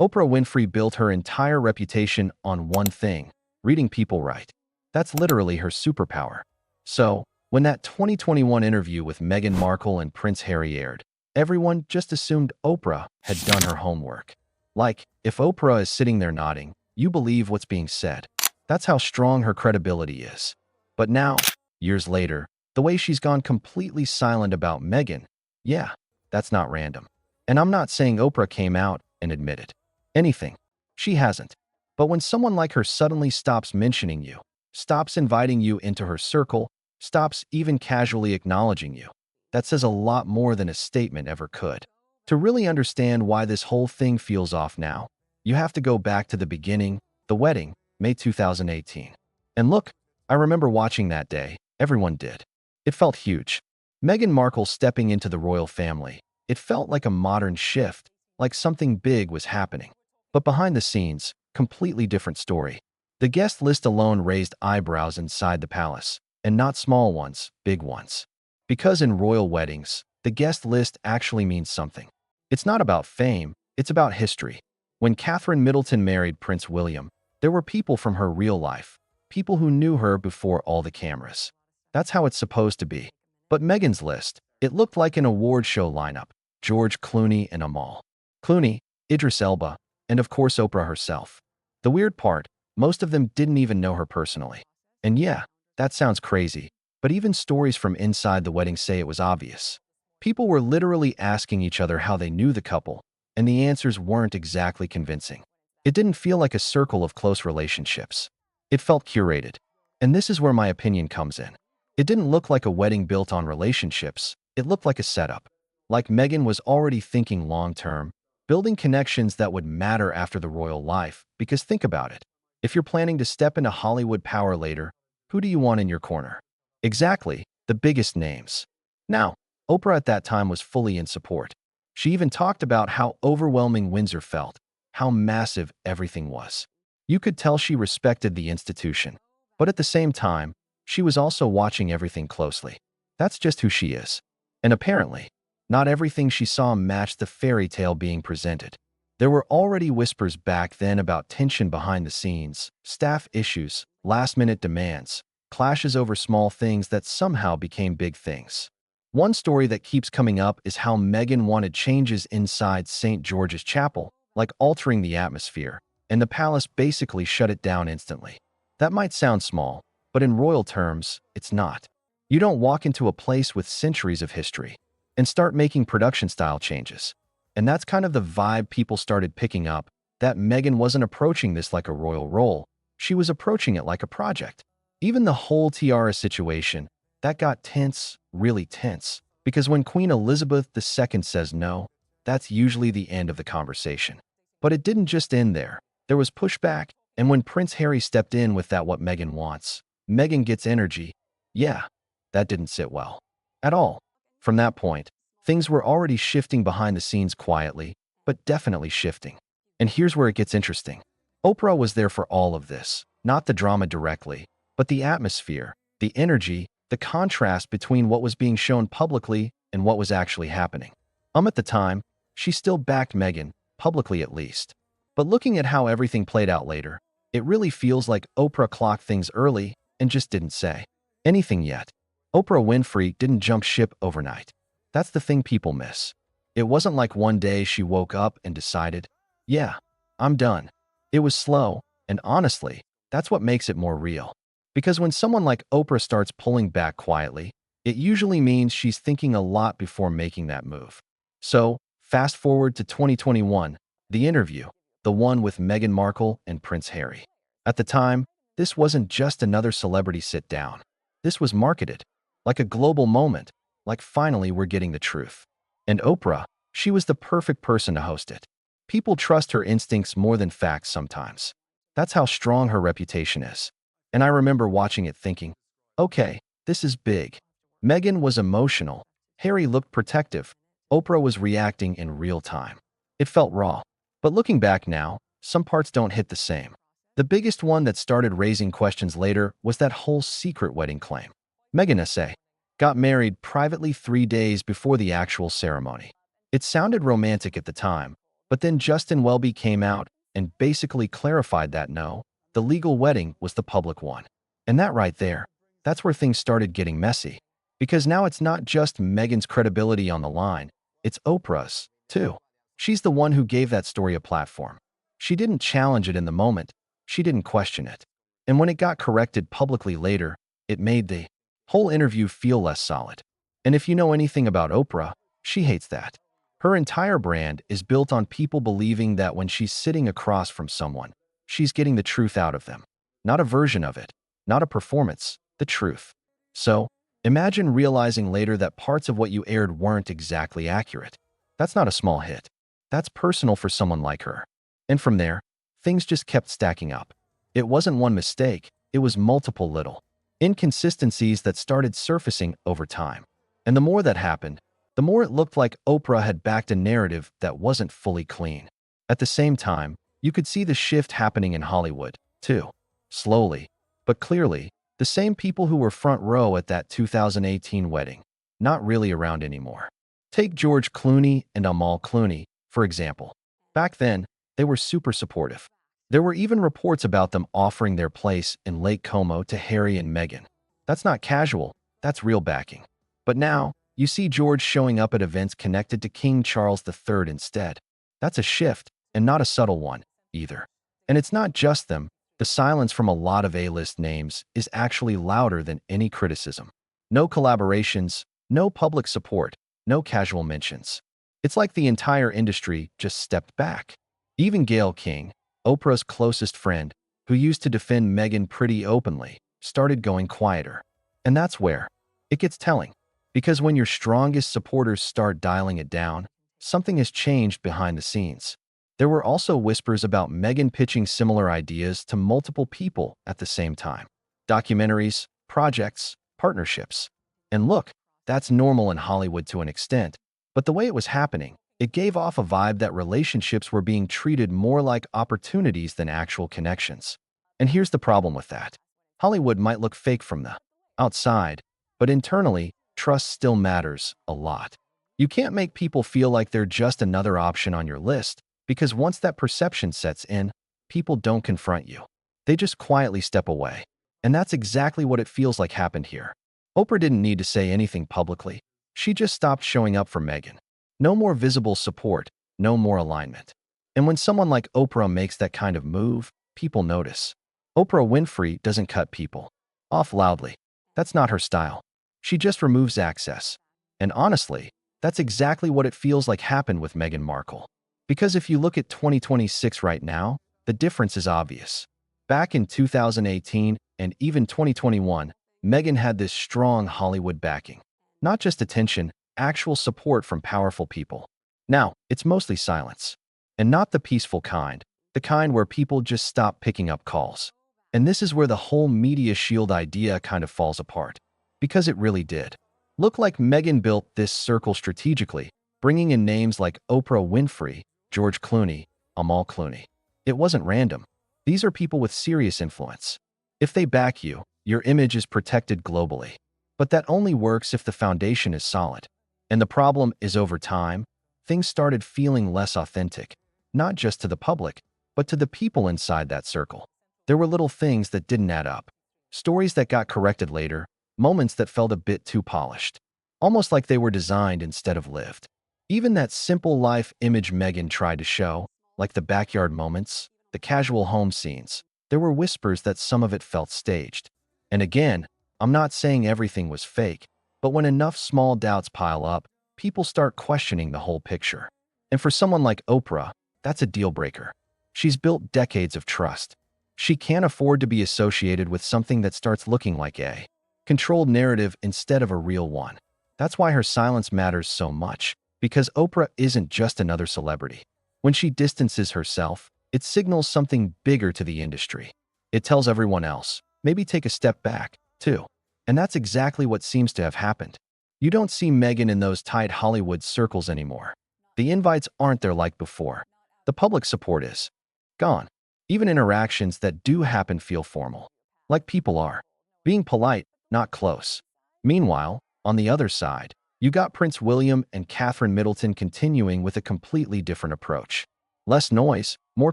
Oprah Winfrey built her entire reputation on one thing: reading people right. That's literally her superpower. So, when that 2021 interview with Meghan Markle and Prince Harry aired, everyone just assumed Oprah had done her homework. Like, if Oprah is sitting there nodding, you believe what's being said. That's how strong her credibility is. But now, years later, the way she's gone completely silent about Meghan, yeah, that's not random. And I'm not saying Oprah came out and admitted anything. She hasn't. But when someone like her suddenly stops mentioning you, stops inviting you into her circle, stops even casually acknowledging you, that says a lot more than a statement ever could. To really understand why this whole thing feels off now, you have to go back to the beginning, the wedding, May 2018. And look, I remember watching that day. Everyone did. It felt huge. Meghan Markle stepping into the royal family. It felt like a modern shift, like something big was happening. But behind the scenes, completely different story. The guest list alone raised eyebrows inside the palace, and not small ones, big ones. Because in royal weddings, the guest list actually means something. It's not about fame, it's about history. When Catherine Middleton married Prince William, there were people from her real life, people who knew her before all the cameras. That's how it's supposed to be. But Meghan's list, it looked like an award show lineup: George Clooney and Amal Clooney, Idris Elba, and of course Oprah herself. The weird part, most of them didn't even know her personally. And yeah, that sounds crazy, but even stories from inside the wedding say it was obvious. People were literally asking each other how they knew the couple, and the answers weren't exactly convincing. It didn't feel like a circle of close relationships. It felt curated. And this is where my opinion comes in. It didn't look like a wedding built on relationships. It looked like a setup. Like Meghan was already thinking long-term, building connections that would matter after the royal life. Because think about it. If you're planning to step into Hollywood power later, who do you want in your corner? Exactly, the biggest names. Now, Oprah at that time was fully in support. She even talked about how overwhelming Windsor felt, how massive everything was. You could tell she respected the institution. But at the same time, she was also watching everything closely. That's just who she is. And apparently, not everything she saw matched the fairy tale being presented. There were already whispers back then about tension behind the scenes, staff issues, last-minute demands, clashes over small things that somehow became big things. One story that keeps coming up is how Meghan wanted changes inside St. George's Chapel, like altering the atmosphere, and the palace basically shut it down instantly. That might sound small, but in royal terms, it's not. You don't walk into a place with centuries of history and start making production-style changes. And that's kind of the vibe people started picking up, that Meghan wasn't approaching this like a royal role, she was approaching it like a project. Even the whole tiara situation, that got tense, really tense, because when Queen Elizabeth II says no, that's usually the end of the conversation. But it didn't just end there. There was pushback, and when Prince Harry stepped in with that "what Meghan wants, Meghan gets energy," yeah, that didn't sit well. At all. From that point, things were already shifting behind the scenes quietly, but definitely shifting. And here's where it gets interesting. Oprah was there for all of this, not the drama directly, but the atmosphere, the energy, the contrast between what was being shown publicly and what was actually happening. At the time, she still backed Meghan, publicly at least. But looking at how everything played out later, it really feels like Oprah clocked things early and just didn't say anything yet. Oprah Winfrey didn't jump ship overnight. That's the thing people miss. It wasn't like one day she woke up and decided, yeah, I'm done. It was slow, and honestly, that's what makes it more real. Because when someone like Oprah starts pulling back quietly, it usually means she's thinking a lot before making that move. So, fast forward to 2021, the interview, the one with Meghan Markle and Prince Harry. At the time, this wasn't just another celebrity sit-down. This was marketed like a global moment, like finally we're getting the truth. And Oprah, she was the perfect person to host it. People trust her instincts more than facts sometimes. That's how strong her reputation is. And I remember watching it thinking, okay, this is big. Meghan was emotional. Harry looked protective. Oprah was reacting in real time. It felt raw. But looking back now, some parts don't hit the same. The biggest one that started raising questions later was that whole secret wedding claim. Meghan S.A. got married privately 3 days before the actual ceremony. It sounded romantic at the time, But then Justin Welby came out and basically clarified that no, the legal wedding was the public one. And that right there, that's where things started getting messy. Because now it's not just Meghan's credibility on the line, it's Oprah's, too. She's the one who gave that story a platform. She didn't challenge it in the moment, she didn't question it. And when it got corrected publicly later, it made the whole interview feel less solid. And if you know anything about Oprah, she hates that. Her entire brand is built on people believing that when she's sitting across from someone, she's getting the truth out of them. Not a version of it, not a performance, the truth. So, imagine realizing later that parts of what you aired weren't exactly accurate. That's not a small hit. That's personal for someone like her. And from there, things just kept stacking up. It wasn't one mistake, it was multiple little inconsistencies that started surfacing over time. And the more that happened, the more it looked like Oprah had backed a narrative that wasn't fully clean. At the same time, you could see the shift happening in Hollywood, too. Slowly, but clearly, the same people who were front row at that 2018 wedding, not really around anymore. Take George Clooney and Amal Clooney, for example. Back then, they were super supportive. There were even reports about them offering their place in Lake Como to Harry and Meghan. That's not casual, that's real backing. But now, you see George showing up at events connected to King Charles III instead. That's a shift, and not a subtle one, either. And it's not just them. The silence from a lot of A-list names is actually louder than any criticism. No collaborations, no public support, no casual mentions. It's like the entire industry just stepped back. Even Gayle King, Oprah's closest friend, who used to defend Meghan pretty openly, started going quieter. And that's where it gets telling. Because when your strongest supporters start dialing it down, something has changed behind the scenes. There were also whispers about Meghan pitching similar ideas to multiple people at the same time. Documentaries, projects, partnerships. And look, that's normal in Hollywood to an extent, but the way it was happening, it gave off a vibe that relationships were being treated more like opportunities than actual connections. And here's the problem with that. Hollywood might look fake from the outside, but internally, trust still matters a lot. You can't make people feel like they're just another option on your list, because once that perception sets in, people don't confront you. They just quietly step away. And that's exactly what it feels like happened here. Oprah didn't need to say anything publicly. She just stopped showing up for Meghan. No more visible support, no more alignment. And when someone like Oprah makes that kind of move, people notice. Oprah Winfrey doesn't cut people off loudly. That's not her style. She just removes access. And honestly, that's exactly what it feels like happened with Meghan Markle. Because if you look at 2026 right now, the difference is obvious. Back in 2018 and even 2021, Meghan had this strong Hollywood backing. Not just attention, actual support from powerful people. Now, it's mostly silence. And not the peaceful kind, the kind where people just stop picking up calls. And this is where the whole media shield idea kind of falls apart. Because it really did. Look like Meghan built this circle strategically, bringing in names like Oprah Winfrey, George Clooney, Amal Clooney. It wasn't random. These are people with serious influence. If they back you, your image is protected globally. But that only works if the foundation is solid. And the problem is over time, things started feeling less authentic, not just to the public, but to the people inside that circle. There were little things that didn't add up. Stories that got corrected later, moments that felt a bit too polished. Almost like they were designed instead of lived. Even that simple life image Meghan tried to show, like the backyard moments, the casual home scenes, there were whispers that some of it felt staged. And again, I'm not saying everything was fake, but when enough small doubts pile up, people start questioning the whole picture. And for someone like Oprah, that's a deal breaker. She's built decades of trust. She can't afford to be associated with something that starts looking like a controlled narrative instead of a real one. That's why her silence matters so much, because Oprah isn't just another celebrity. When she distances herself, it signals something bigger to the industry. It tells everyone else, maybe take a step back, too. And that's exactly what seems to have happened. You don't see Meghan in those tight Hollywood circles anymore. The invites aren't there like before. The public support is gone. Even interactions that do happen feel formal. Like people are. Being polite, not close. Meanwhile, on the other side, you got Prince William and Catherine Middleton continuing with a completely different approach. Less noise, more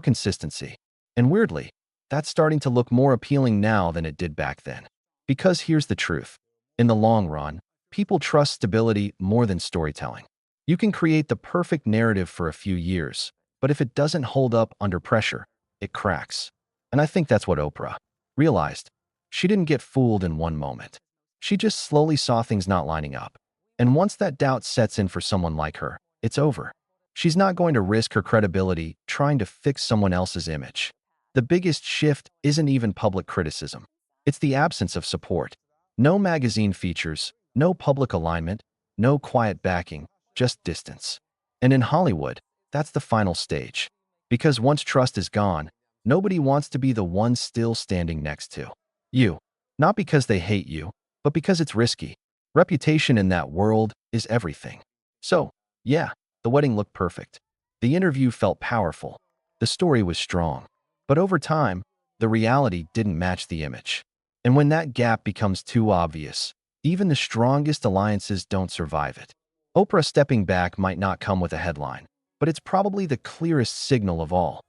consistency. And weirdly, that's starting to look more appealing now than it did back then. Because here's the truth. In the long run, people trust stability more than storytelling. You can create the perfect narrative for a few years, but if it doesn't hold up under pressure, it cracks. And I think that's what Oprah realized. She didn't get fooled in one moment. She just slowly saw things not lining up. And once that doubt sets in for someone like her, it's over. She's not going to risk her credibility trying to fix someone else's image. The biggest shift isn't even public criticism. It's the absence of support. No magazine features, no public alignment, no quiet backing, just distance. And in Hollywood, that's the final stage. Because once trust is gone, nobody wants to be the one still standing next to you. Not because they hate you, but because it's risky. Reputation in that world is everything. So, yeah, the wedding looked perfect. The interview felt powerful. The story was strong. But over time, the reality didn't match the image. And when that gap becomes too obvious, even the strongest alliances don't survive it. Oprah stepping back might not come with a headline, but it's probably the clearest signal of all.